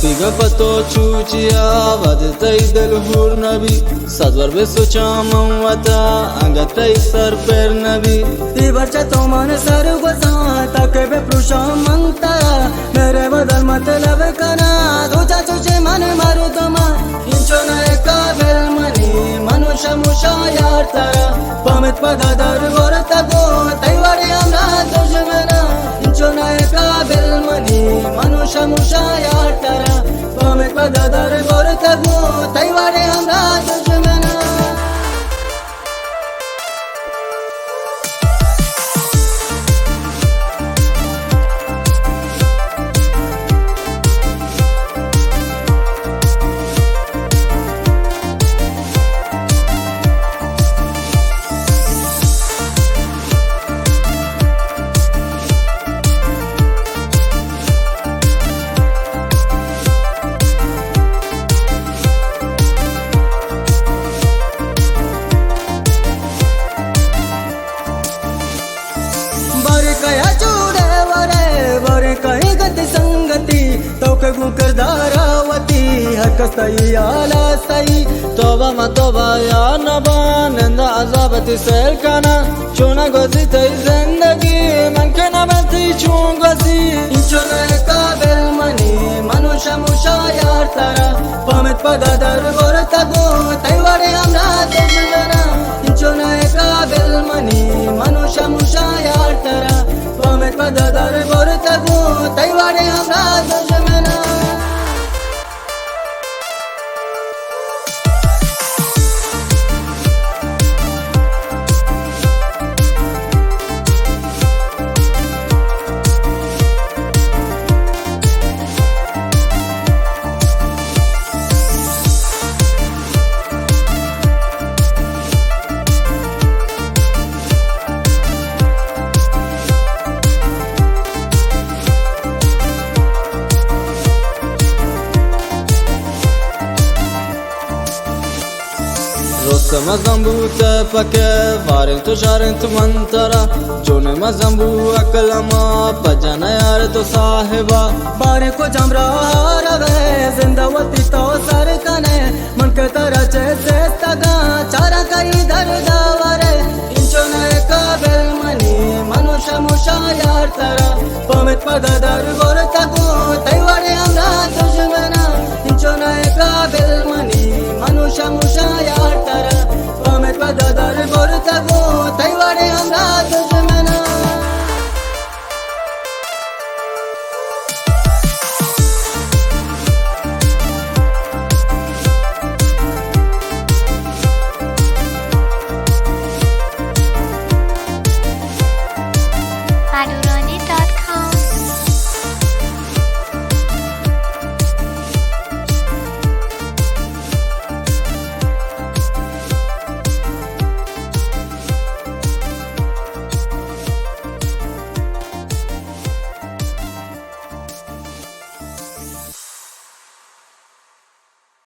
Piga pato chuchia vadtai del hur nabi sadwar be socha mamwata angatai sar per nabi tibarcha to man sar gosa take be prusha mangta mere badal matlab kana doja chuche man maru tama inchona ekabel mani manusha musha yar tara pamet padadar gorta go taiware amra dojmana inchona ekabel mani manusha musha yar tara pamet padadar gorta go taiware amra dojmana गुकर दारावती हकसई आलासई toba ma toba ya naba nenda azabati selkana chuna gozi tai zindagi man kana banti chun gozi inchona kabel mani manusha musha yar tara pamet padadar gorta go taiware amra dojmana inchona kabel mani manusha musha yar tara pamet padadar gorta go taiware amra dojmana Rosama zambu te pake varin to jarin tu mantara jone ma zambu akalama bajana yar to sahiba बारे को जमरा रवे जिंदावती तो sir कने मन के तरह